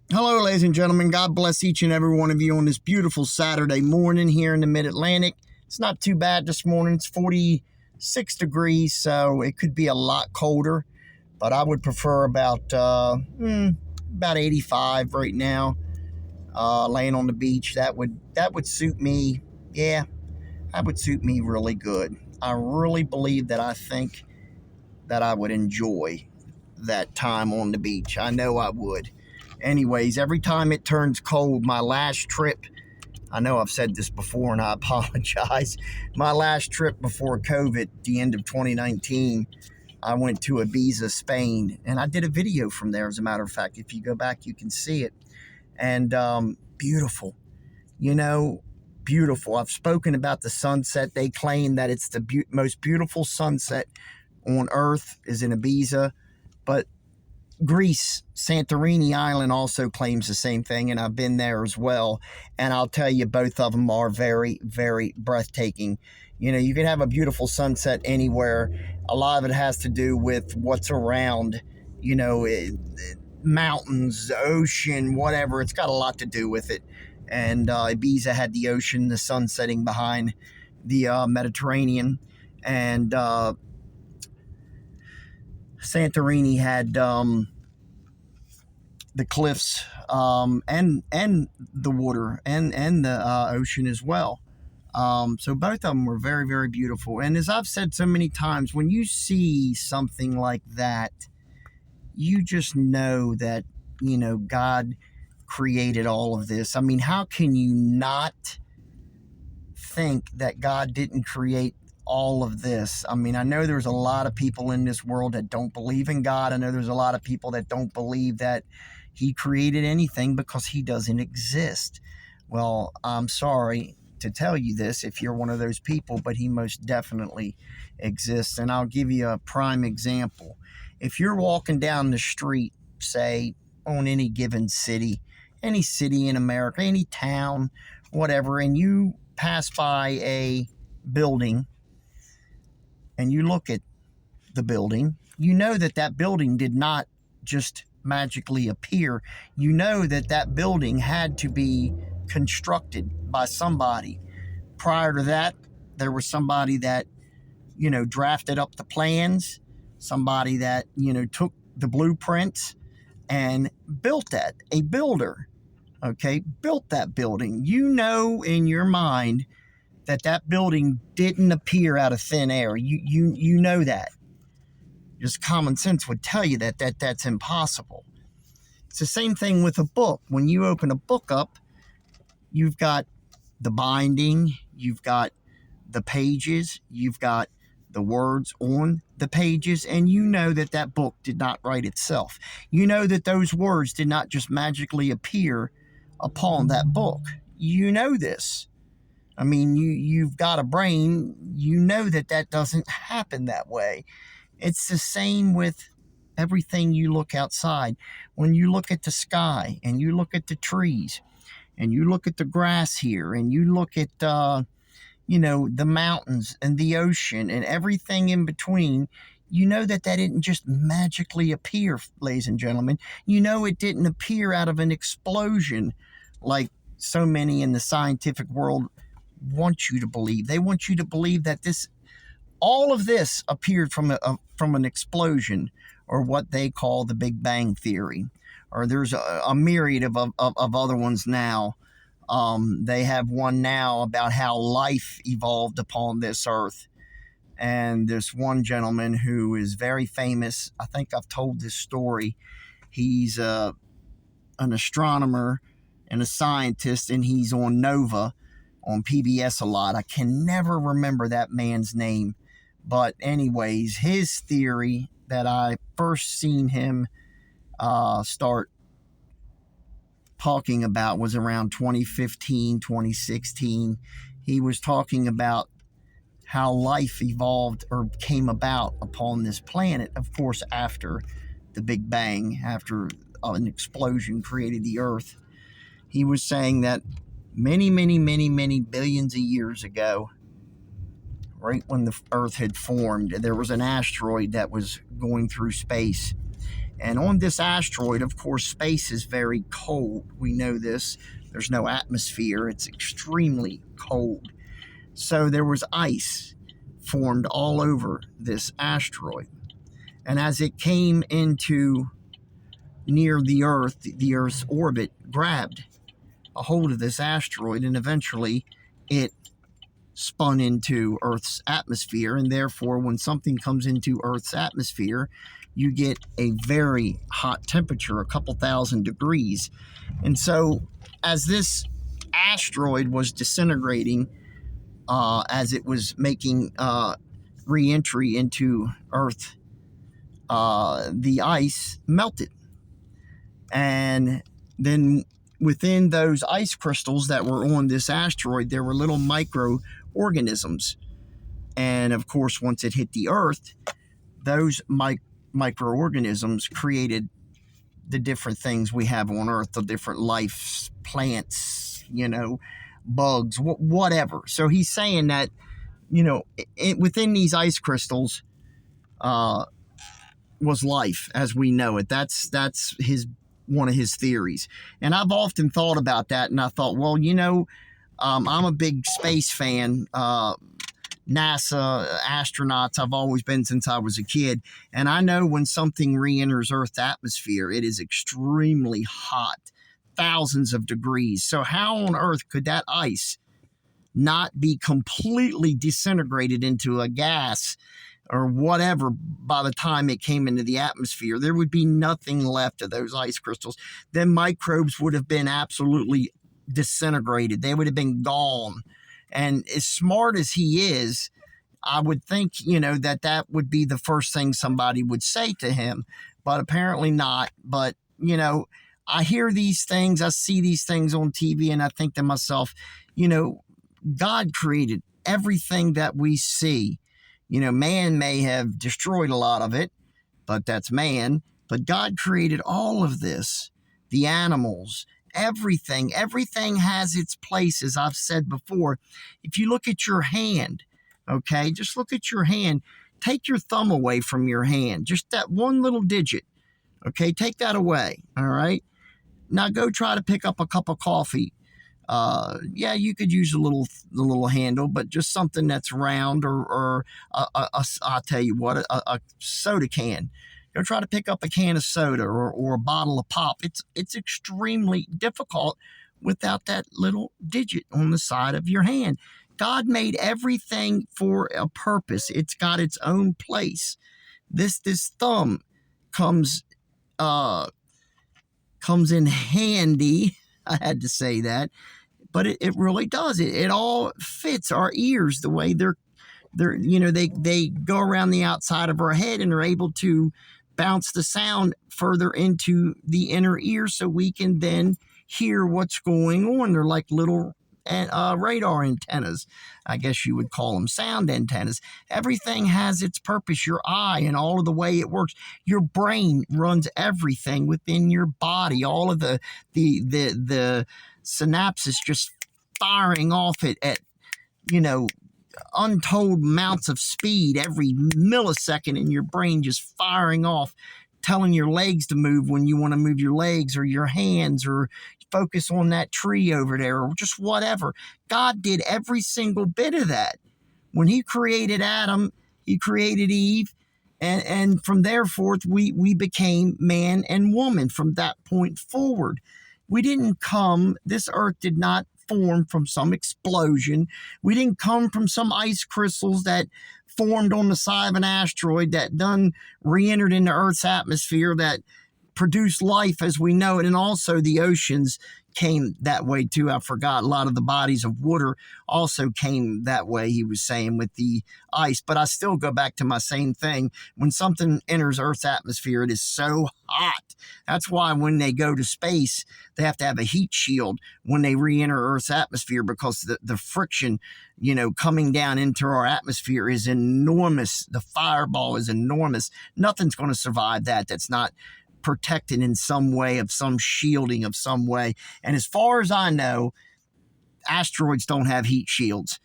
Hello, ladies and gentlemen. God bless each and every one of you on this beautiful Saturday morning here in the Mid-Atlantic. It's not too bad this morning. It's 46 degrees, so it could be a lot colder, but I would prefer about 85 right now. Laying on the beach, that would suit me. Yeah, that would suit me really good. I really believe that I think that I would enjoy that time on the beach. I know I would. Anyways, every time it turns cold, my last trip, I know I've said this before and I apologize. My last trip before COVID, the end of 2019, I went to Ibiza, Spain, and I did a video from there, as a matter of fact. If you go back, you can see it. And beautiful, you know, beautiful. I've spoken about the sunset. They claim that it's the most beautiful sunset on earth is in Ibiza, but Greece, Santorini Island also claims the same thing, and I've been there as well. And I'll tell you, both of them are very, very breathtaking. You know, you can have a beautiful sunset anywhere. A lot of it has to do with what's around, you know, mountains, ocean, whatever. It's got a lot to do with it. And Ibiza had the ocean, the sun setting behind the Mediterranean. And Santorini had the cliffs and the water and the ocean as well. So both of them were very, very beautiful. And as I've said so many times, when you see something like that, you just know that, you know, God created all of this. I mean, how can you not think that God didn't create all of this? I mean, I know there's a lot of people in this world that don't believe in God. I know there's a lot of people that don't believe that He created anything because He doesn't exist. Well, I'm sorry to tell you this if you're one of those people, but He most definitely exists. And I'll give you a prime example. If you're walking down the street, say, on any given city, any city in America, any town, whatever, and you pass by a building and you look at the building, you know that that building did not just magically appear. You know that that building had to be constructed by somebody. Prior to that, there was somebody that, you know, drafted up the plans, somebody that, you know, took the blueprints and built that. A builder, okay, built that building. You know in your mind that that building didn't appear out of thin air. You know that. Just common sense would tell you that that's impossible. It's the same thing with a book. When you open a book up, you've got the binding, you've got the pages, you've got the words on the pages, and you know that that book did not write itself. You know that those words did not just magically appear upon that book. You know this. I mean, you've got a brain. You know that that doesn't happen that way. It's the same with everything you look outside. When you look at the sky and you look at the trees and you look at the grass here and you look at, you know, the mountains and the ocean and everything in between, you know that that didn't just magically appear, ladies and gentlemen. You know it didn't appear out of an explosion like so many in the scientific world want you to believe. They want you to believe that all of this appeared from an explosion, or what they call the Big Bang Theory. Or there's a myriad of other ones now. They have one now about how life evolved upon this earth. And there's one gentleman who is very famous. I think I've told this story. He's an astronomer and a scientist, and he's on Nova on PBS a lot. I can never remember that man's name. But anyways, his theory that I first seen him start talking about was around 2015, 2016. He was talking about how life evolved or came about upon this planet, of course, after the Big Bang, after an explosion created the Earth. He was saying that many, many, many, many billions of years ago, right when the Earth had formed, there was an asteroid that was going through space, And on this asteroid, of course, space is very cold. We know this. There's no atmosphere. It's extremely cold. So there was ice formed all over this asteroid. And as it came into near the Earth's orbit grabbed a hold of this asteroid, and eventually it spun into Earth's atmosphere. And therefore, when something comes into Earth's atmosphere, you get a very hot temperature, a couple thousand degrees. And so as this asteroid was disintegrating, as it was making re-entry into Earth, the ice melted. And then within those ice crystals that were on this asteroid, there were little microorganisms. And of course, once it hit the Earth, those microorganisms created the different things we have on Earth, the different life, plants, bugs, whatever. So he's saying that, within these ice crystals was life as we know it. That's one of his theories. And I've often thought about that, and I thought, well, I'm a big space fan. NASA, astronauts, I've always been since I was a kid. And I know when something re-enters Earth's atmosphere, it is extremely hot, thousands of degrees. So how on earth could that ice not be completely disintegrated into a gas or whatever by the time it came into the atmosphere? There would be nothing left of those ice crystals. Then microbes would have been absolutely disintegrated. They would have been gone. And as smart as he is, I would think, that would be the first thing somebody would say to him, but apparently not. But, I hear these things, I see these things on TV, and I think to myself, God created everything that we see. Man may have destroyed a lot of it, but that's man. But God created all of this, the animals, everything. Everything has its place, as I've said before. If you look at your hand, okay, just look at your hand. Take your thumb away from your hand, just that one little digit, okay? Take that away, all right? Now go try to pick up a cup of coffee. Yeah, you could use the little handle, but just something that's round, or I'll tell you what, a soda can. Go try to pick up a can of soda or a bottle of pop. It's extremely difficult without that little digit on the side of your hand. God made everything for a purpose. It's got its own place. This thumb comes in handy. I had to say that, but it really does. It all fits. Our ears, the way they go around the outside of our head and are able to bounce the sound further into the inner ear, so we can then hear what's going on. They're like little radar antennas, I guess you would call them, sound antennas. Everything has its purpose. Your eye and all of the way it works. Your brain runs everything within your body. All of the synapses just firing off at untold amounts of speed every millisecond in your brain, just firing off, telling your legs to move when you want to move your legs, or your hands, or focus on that tree over there, or just whatever. God did every single bit of that. When he created Adam, he created Eve, and from there forth, we became man and woman from that point forward. We didn't come, this earth did not form from some explosion. We didn't come from some ice crystals that formed on the side of an asteroid that done re-entered into Earth's atmosphere that produced life as we know it. And also the oceans came that way too. I forgot, a lot of the bodies of water also came that way, he was saying, with the ice. But I still go back to my same thing. When something enters Earth's atmosphere, it is so hot. That's why when they go to space, they have to have a heat shield when they re-enter Earth's atmosphere, because the friction, coming down into our atmosphere is enormous. The fireball is enormous. Nothing's going to survive that that's not protected in some way, of some shielding of some way. And as far as I know, asteroids don't have heat shields.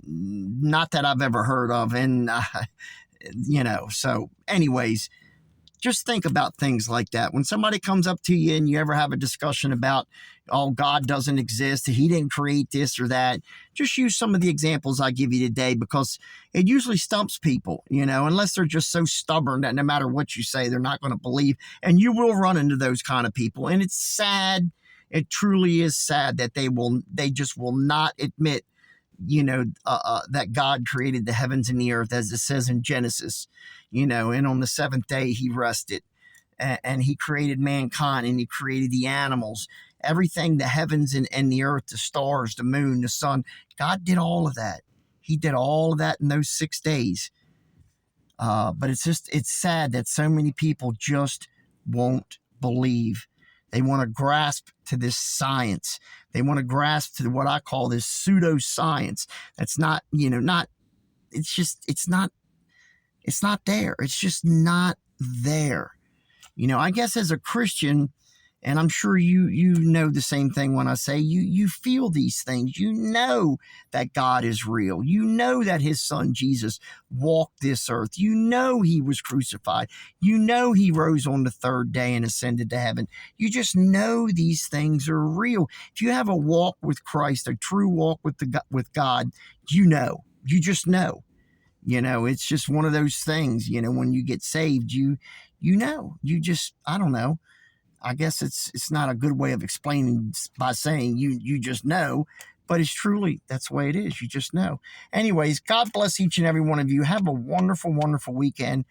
Not that I've ever heard of. And, so anyways, Just think about things like that. When somebody comes up to you and you ever have a discussion about, oh, God doesn't exist, he didn't create this or that, just use some of the examples I give you today, because it usually stumps people, unless they're just so stubborn that no matter what you say, they're not going to believe. And you will run into those kind of people. And it's sad. It truly is sad that they just will not admit, that God created the heavens and the earth, as it says in Genesis, and on the seventh day he rested, and he created mankind, and he created the animals, everything, the heavens and the earth, the stars, the moon, the sun. God did all of that. He did all of that in those 6 days. But it's sad that so many people just won't believe. They want to grasp to this science. They want to grasp to what I call this pseudoscience. That's not, it's not there. It's just not there. I guess as a Christian, and I'm sure you know the same thing when I say you feel these things. You know that God is real. You know that his son Jesus walked this earth. You know he was crucified. You know he rose on the third day and ascended to heaven. You just know these things are real. If you have a walk with Christ, a true walk with God, you just know. It's just one of those things, when you get saved, you just, I don't know. I guess it's not a good way of explaining by saying you just know, but it's truly, that's the way it is. You just know. Anyways, God bless each and every one of you. Have a wonderful, wonderful weekend.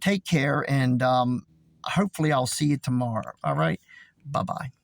Take care, and hopefully I'll see you tomorrow. All right? Bye-bye.